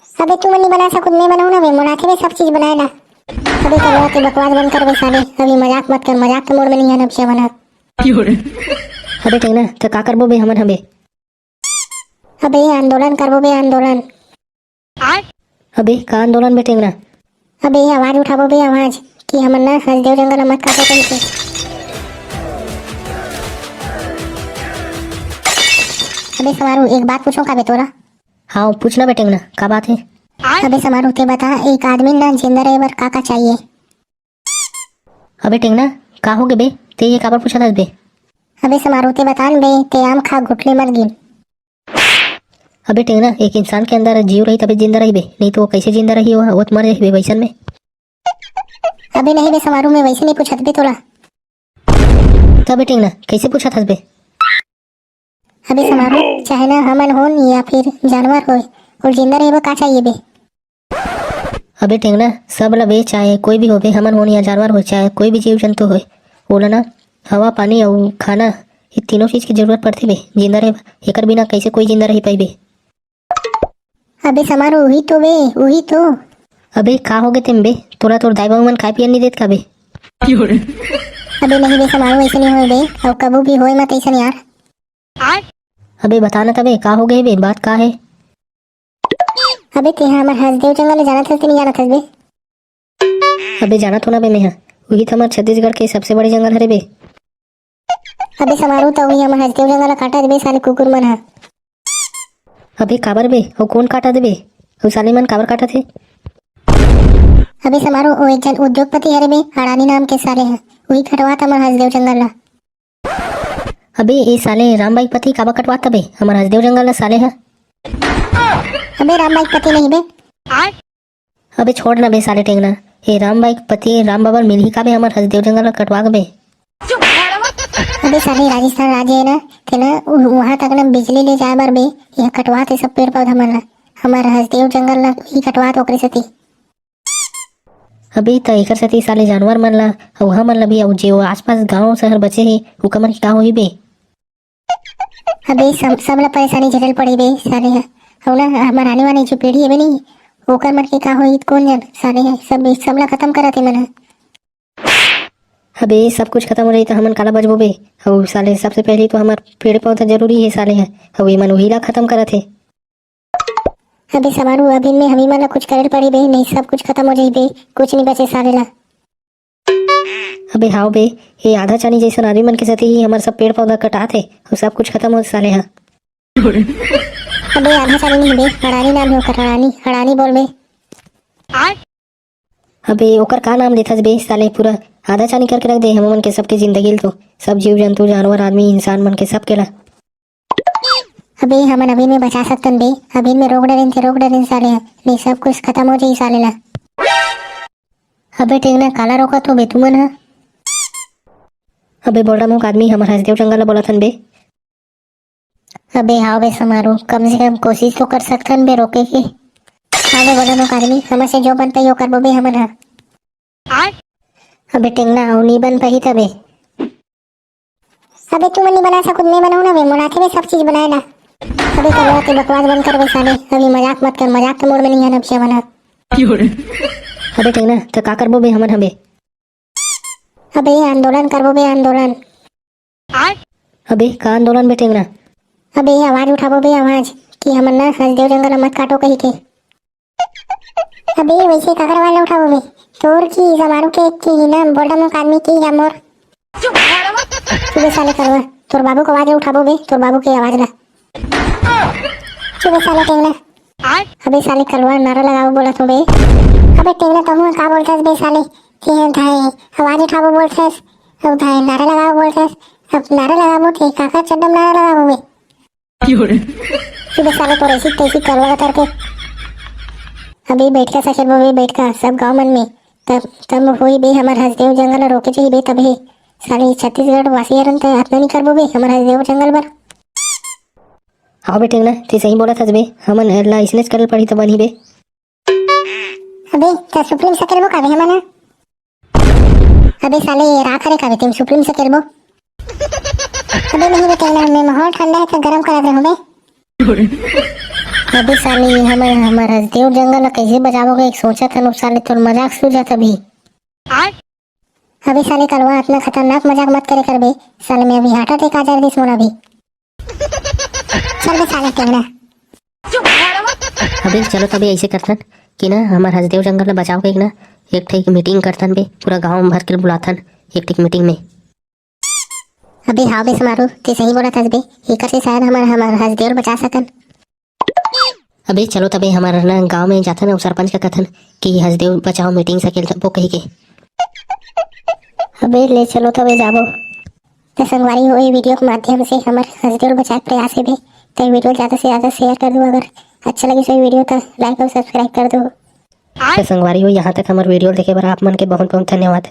अबे तू मन नहीं बना सकूं, मैं बनाऊं ना बे, मुनाफे में सब चीज बनाए ना। अबे करवा के बकवास बंद कर बे साले, अभी मजाक मत कर, मजाक के मोड में नहीं है नब्शे बना। अबे टेंगना तो का करबो बे हमन हबे। अबे आंदोलन करबो बे, आंदोलन। अबे का आंदोलन बे टेंगना। अबे आवाज उठाबो बे, आवाज कि हमन ना हसदेव जंगल मत काटो कहीं से। अबे समारू एक बात पूछो का बे तोरा। हाँ पूछना बे टेंगना, का बात है। अबे समारू ते बता, एक आदमी ना जिंदा रहे बर का चाहिए। अबे टेंगना का हो गे बे, ते ये काबर पूछा था बे। अबे समारू ते बता न बे, ते आम खा घुटले मर गिन। अबे टेंगना एक इंसान के अंदर जीव रही तभी जिंदा रही बे, नहीं तो वो कैसे जिंदा रही, वो तो मर जाही बे वैसन में। अबे नहीं बे समारू, मैं वैसे नहीं पूछत बे तोला। तबे टेंगना कैसे पूछा था बे। अबे समारू चाहे ना हमन होन या फिर जानवर हो, और जिंदा रहे बर का चाहिए बे। अबे टेंगना सब ला बे, चाहे कोई भी हो बे, हमन हो या जानवर हो, चाहे कोई भी जीव जंतु हो, ओला ना हवा पानी और खाना, ये तीनों चीज की जरूरत पड़ती बे जिंदा रहे। एकर बिना कैसे कोई जिंदा रही पाई बे। अबे समारू वही तो बे, वही तो। अबे का हो गए तुम बे, तोरा तोर दाई बाबू मन खाए पियन नहीं देत का बे। अबे नहीं बे समारू, ऐसे नहीं हो बे, और कबू भी होए मत ऐसा यार। अबे बताना तबे का हो गए बे, बात का है। अबे ते हमर हसदेव जंगल जाना था, नहीं जाना था बे। अबे जाना तो ना बे मैं, वही तो हमार छत्तीसगढ़ के सबसे बड़े जंगल हरे बे। अबे समारू तो वही हमर हसदेव जंगल काटा दे बे साले कुकुर मन हा। अबे काबर बे, और कौन काटा दे बे, और साले मन काबर काटा थे। अबे समारू वो एक जन उद्योगपति हरे बे, अडानी नाम के साले है, वही कटवा था हमर हसदेव जंगल ला। अबे ये साले राम बाई पति काबर कटवाता बे, हमार हसदेव जंगल ला साले है। अबे राम बाई पति नहीं बे। अबे छोड़ ना बे साले टेंगना, ये राम बाई पति राम बाबर मिल ही का बे हमार हसदेव जंगल ला कटवा के बे। अबे साले राजस्थान राज्य है ना, ते ना वहाँ तक ना बिजली ले जाए बर बे, यह कटवा थे सब पेड़ पौधा मन ला, हमार हसदेव जंगल ला ही कटवा तो ओकरे सेती। अबे तो एकर सेती साले जानवर मन ला और वहाँ मन ला भी, और जो आसपास गांव शहर बचे हे उका मन की का होही बे। अबे सब ला परेशानी झेलल पड़ी बे साले है, और ना हमार आने वाली जो पीढ़ी है बे नहीं, ओकर मन के का होई कौन जन साले है, सब ला खत्म करत है मन। अबे सब कुछ खत्म हो रही तो हमन काला बचबो बे, और साले सबसे पहले तो हमार पेड़ पौधा जरूरी है साले है, और ये मन वही ला खत्म करत है। अबे समारू अभी में हमी मन ला कुछ करल पड़ी बे, नहीं सब कुछ खत्म हो जाई बे, कुछ नहीं बचे साले ला। अबे हाँ बे, ये आधा चानी जैसन आदमी मन के साथ ही हमार सब पेड़ पौधा कटा थे और सब कुछ खत्म हो साले है। अबे आधा चाली नहीं बे, अडानी नाम है ओकर, अडानी अडानी बोल बे। अबे ओकर का नाम देथस बे साले, पूरा आधा चानी करके रख दे हम मन के सबके जिंदगी तो, सब जीव जंतु जानवर आदमी इंसान मन के सब के ला। अबे हमन अभी में बचा सकतन बे, अभी में रोक डरेन थे, रोक डरेन साले है, नहीं सब कुछ खत्म हो जाई साले ला। अबे टेंगना काला रोका तो बे तुमन है। अबे बड़ा मुख आदमी हमार हसदेव जंगल ला बोलथन बे। अबे हाँ बे समारू, कम से कम कोशिश तो कर सकथन बे रोके की। हाँ बे बड़ा मुख आदमी, हमन से जो बन पाई वो करबो बे हमन हा। अबे टेंगना और नहीं बन पाही तबे। अबे तू मन नहीं बना सकूं, मैं बनाऊं ना बे, मुनाफे में सब चीज बनाए ना। अबे करवा के बकवास बंद कर बे साले, अभी मजाक मत कर, मजाक के मोड में नहीं है नब्शे बना। अबे टेंगना तो का करबो बे हमन हबे। अबे आंदोलन करबो बे, आंदोलन। अबे का आंदोलन बे टेंगना। अबे आवाज उठाबो बे, आवाज कि हमन ना हसदेव जंगल मत काटो कहीं के। अबे वैसे काकर वाला उठाबो बे, तोर की समारू के ना बड़ा मुख आदमी की या मोर। चुबे साले करवा, तोर बाबू को आवाज उठाबो बे, तोर बाबू की आवाज ला। चुबे साले टेंगना। अबे साले करवा नारा लगाओ बोला तो बे। अबे टेंगना कहूँ का बोलथस बे साले, कि धाए आवाज उठाबो बोलथस, अब धाए नारा लगाओ बोलथस, अब नारा लगाबो थे काका चड्डम नारा लगाबो बे। चुबे साले तो ऐसी तैसी करवा करके अभी बैठ का सकेबो बे, बैठ का सब गाँव मन में, तब होई बे हमार हसदेव जंगल रोके चाहिए बे, तभी साले छत्तीसगढ़ वासी हरन तो अपना नहीं करबो बे हमार हसदेव जंगल बर। हाँ बे टेंगना ते सही बोला था बे, हमन ला इसने करल पड़ी तो बनी बे। अबे तो सुप्रीम से खेलबो काबे हमन। अबे साले राख रे काबे तुम सुप्रीम से खेलबो। अबे नहीं बे टेंगना, मैं माहौल ठंडा है तो गरम करा दे बे। अभी साली हमारा हसदेव जंगल कैसे बचाओगे एक सोचा था साले तो मजाक सूझा अभी। अभी साले करवा इतना खतरनाक मजाक मत करे कर बे साले मैं अभी हटा थे काजर दिस मोना भी चल बे साले टेंगना। अबे चलो तभी ऐसे करतन कि ना हमार हसदेव जंगल ला बचाओगे ना एक ठे मीटिंग करतन बे पूरा गांव भर के बुलाथन एक ठे मीटिंग में। अभी हाँ बे समारू ते सही बोला था बे एकर से शायद हमार हसदेव बचा सकन। अबे चलो तभी हमारा ना गांव में जाथन और सरपंच का कथन कि हसदेव बचाओ मीटिंग सकेल वो कही के। अबे ले चलो तबे जाबो तो संगवारी हो वीडियो के माध्यम से हमार हसदेव बचाए के प्रयास है बे तो वीडियो ज़्यादा से ज़्यादा शेयर कर दो। अगर अच्छा लगे तो वीडियो का लाइक और सब्सक्राइब कर दो। तो संगवारी हो यहाँ तक हमारे वीडियो देखे बर आप मन के बहुत बहुत धन्यवाद।